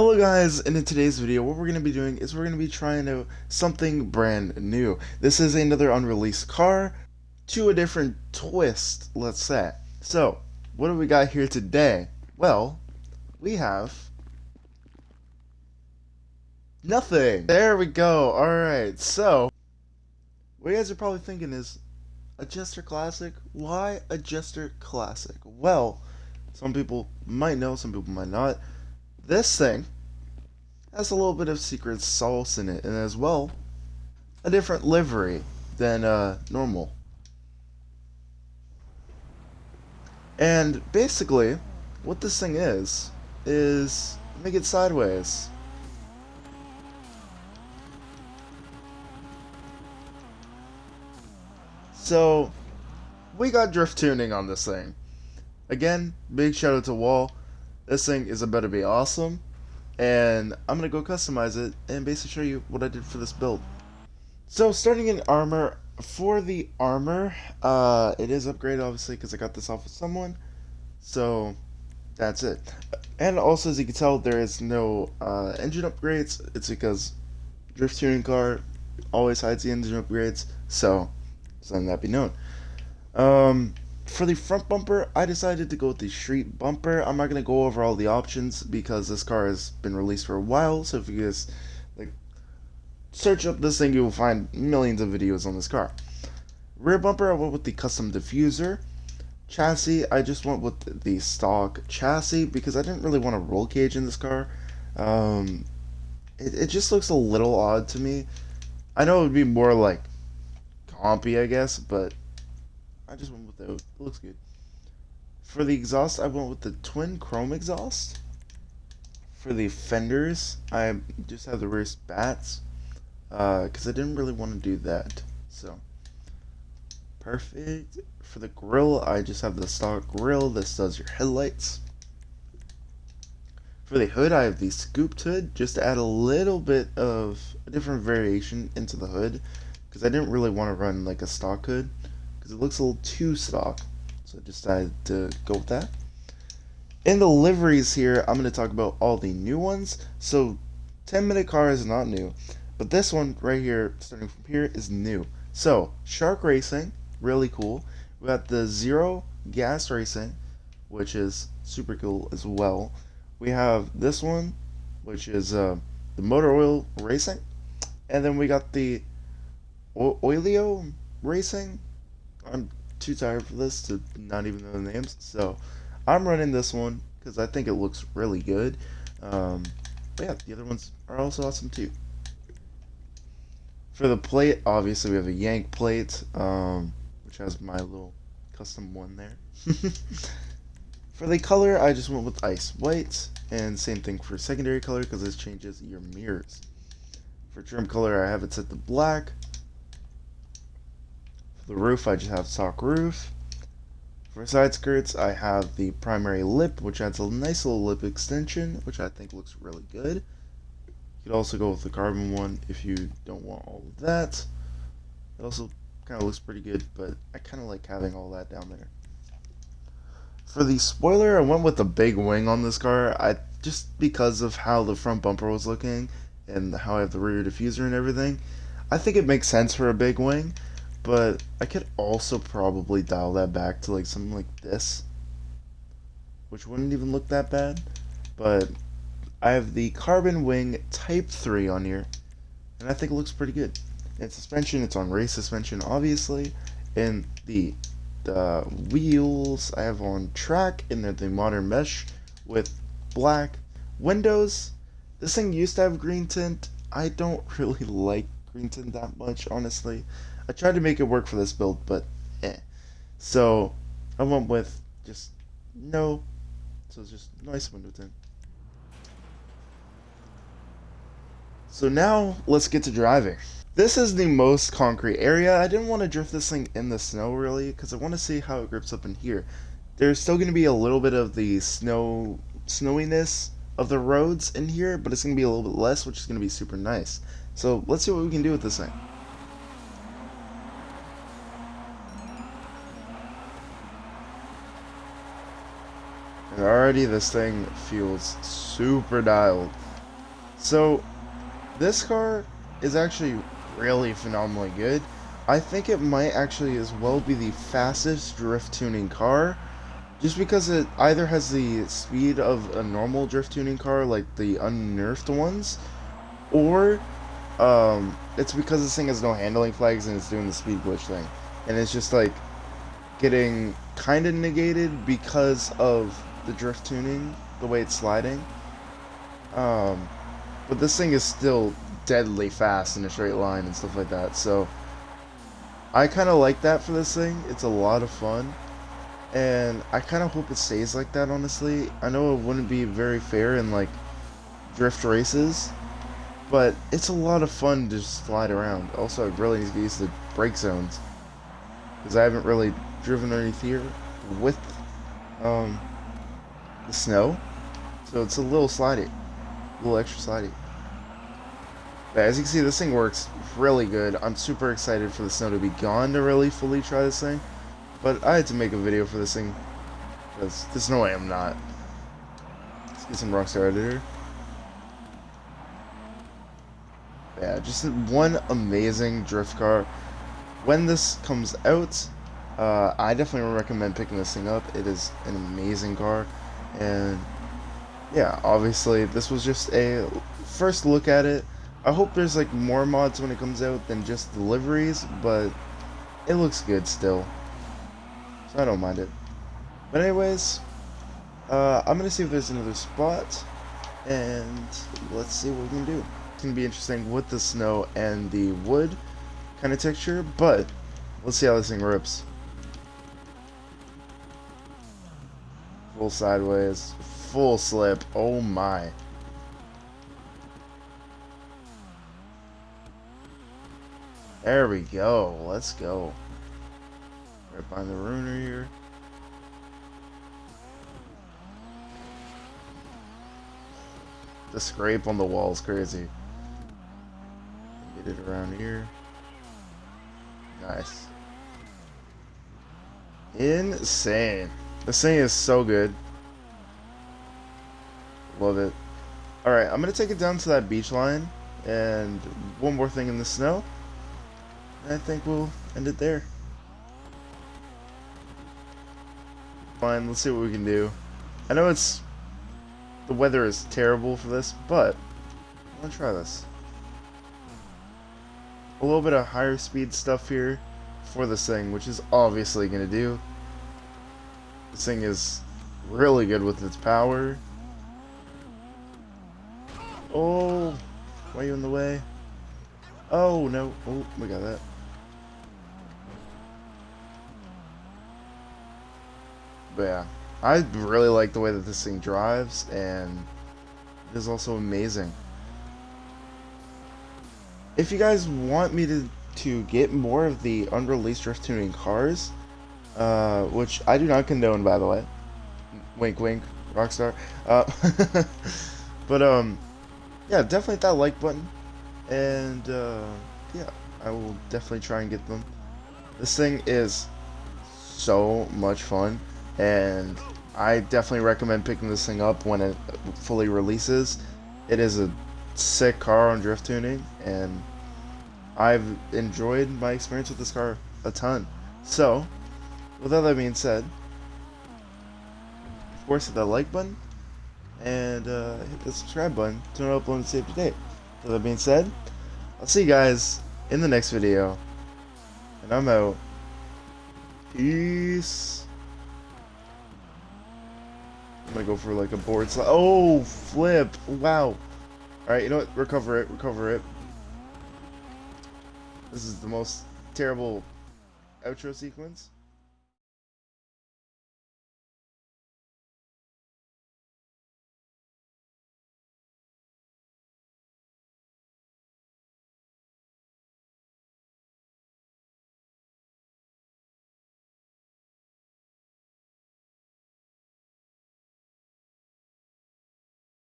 Hello guys, and in today's video what we're going to be doing is we're going to be trying out something brand new. This is another unreleased car to a different twist, let's say. So, what do we got here today? Well, we have nothing. There we go. Alright, so what you guys are probably thinking is, a Jester Classic? Why a Jester Classic? Well, some people might know, some people might not. This thing has a little bit of secret sauce in it, and as well, a different livery than normal. And basically, what this thing is make it sideways. So, we got drift tuning on this thing. Again, big shout out to Wall. This thing is about to be awesome. And I'm going to go customize it and basically show you what I did for this build. So starting in armor, for the armor, it is upgraded obviously because I got this off of someone. So that's it. And also, as you can tell, there is no engine upgrades. It's because drift tuning car always hides the engine upgrades. So letting that be known. For the front bumper, I decided to go with the street bumper. I'm not going to go over all the options because this car has been released for a while. So if you guys like search up this thing, you will find millions of videos on this car. Rear bumper, I went with the custom diffuser. Chassis, I just went with the stock chassis because I didn't really want a roll cage in this car. It just looks a little odd to me. I know it would be more like compy, I guess, but I just went with it. It looks good. For the exhaust, I went with the twin chrome exhaust. For the fenders, I just have the rear spats because I didn't really want to do that. So, perfect. For the grille, I just have the stock grille. This does your headlights. For the hood, I have the scooped hood just to add a little bit of a different variation into the hood because I didn't really want to run like a stock hood. It looks a little too stock, so I decided to go with that. In the liveries here, I'm going to talk about all the new ones. So 10-minute car is not new, but this one right here, starting from here, is new. So Shark Racing, really cool. We got the Zero Gas Racing, which is super cool as well. We have this one, which is the Motor Oil Racing, and then we got the Oilio Racing. I'm too tired for this to not even know the names, so I'm running this one because I think it looks really good. But yeah, the other ones are also awesome too. For the plate, obviously we have a Yank plate, which has my little custom one there. For the color, I just went with ice white, and same thing for secondary color because this changes your mirrors. For trim color, I have it set to black. The roof, I just have stock roof. For side skirts, I have the primary lip, which adds a nice little lip extension, which I think looks really good. You could also go with the carbon one if you don't want all of that. It also kind of looks pretty good, but I kind of like having all that down there. For the spoiler, I went with the big wing on this car, just because of how the front bumper was looking and how I have the rear diffuser and everything. I think it makes sense for a big wing. But I could also probably dial that back to like something like this, which wouldn't even look that bad. But I have the carbon wing type 3 on here, and I think it looks pretty good. And suspension, it's on race suspension obviously, and the wheels I have on track, and they're the modern mesh with black windows. This thing used to have green tint. I don't really like green tint that much, honestly. I tried to make it work for this build, but eh. So I went with just no. So it's just nice window tint. So now let's get to driving. This is the most concrete area. I didn't want to drift this thing in the snow really because I want to see how it grips up in here. There's still going to be a little bit of the snowiness of the roads in here, but it's going to be a little bit less, which is going to be super nice. So let's see what we can do with this thing. And already this thing feels super dialed. So this car is actually really phenomenally good. I think it might actually as well be the fastest drift tuning car, just because it either has the speed of a normal drift tuning car, like the unnerfed ones, or it's because this thing has no handling flags and it's doing the speed glitch thing, and it's just like getting kind of negated because of the drift tuning, the way it's sliding. Um, but this thing is still deadly fast in a straight line and stuff like that. So I kind of like that for this thing. It's a lot of fun, and I kind of hope it stays like that. Honestly, I know it wouldn't be very fair in like drift races, but it's a lot of fun to just slide around. Also, I really need to get used to brake zones because I haven't really driven underneath here with um, the snow, so it's a little slidey, a little extra slidey. But as you can see, this thing works really good. I'm super excited for the snow to be gone to really fully try this thing. But I had to make a video for this thing because there's no way I'm not. Let's get some Rockstar Editor. Yeah, just one amazing drift car. When this comes out, I definitely recommend picking this thing up. It is an amazing car, and yeah, obviously this was just a first look at it. I hope there's like more mods when it comes out than just deliveries, but it looks good still, so I don't mind it. But anyways, I'm gonna see if there's another spot, and let's see what we can do. It's gonna be interesting with the snow and the wood kind of texture, but let's see how this thing rips. Full sideways, full slip. Oh my. There we go. Let's go. Right behind the ruiner here. The scrape on the wall is crazy. Get it around here. Nice. Insane. This thing is so good. Love it. Alright, I'm going to take it down to that beach line. And one more thing in the snow. And I think we'll end it there. Fine, let's see what we can do. I know the weather is terrible for this, but I'm going to try this. A little bit of higher speed stuff here for this thing, which is obviously going to do. This thing is really good with its power. Oh, why are you in the way? Oh, no. Oh, we got that. But yeah, I really like the way that this thing drives, and it is also amazing. If you guys want me to get more of the unreleased drift tuning cars, which I do not condone, by the way. Wink, wink, Rockstar. But yeah, definitely hit that like button, and yeah, I will definitely try and get them. This thing is so much fun, and I definitely recommend picking this thing up when it fully releases. It is a sick car on drift tuning, and I've enjoyed my experience with this car a ton. So, with all that being said, of course, hit that like button and hit the subscribe button to upload and stay up to date. With that being said, I'll see you guys in the next video, and I'm out. Peace. I'm gonna go for like a board slide. Oh, flip! Wow. Alright, you know what? Recover it, recover it. This is the most terrible outro sequence.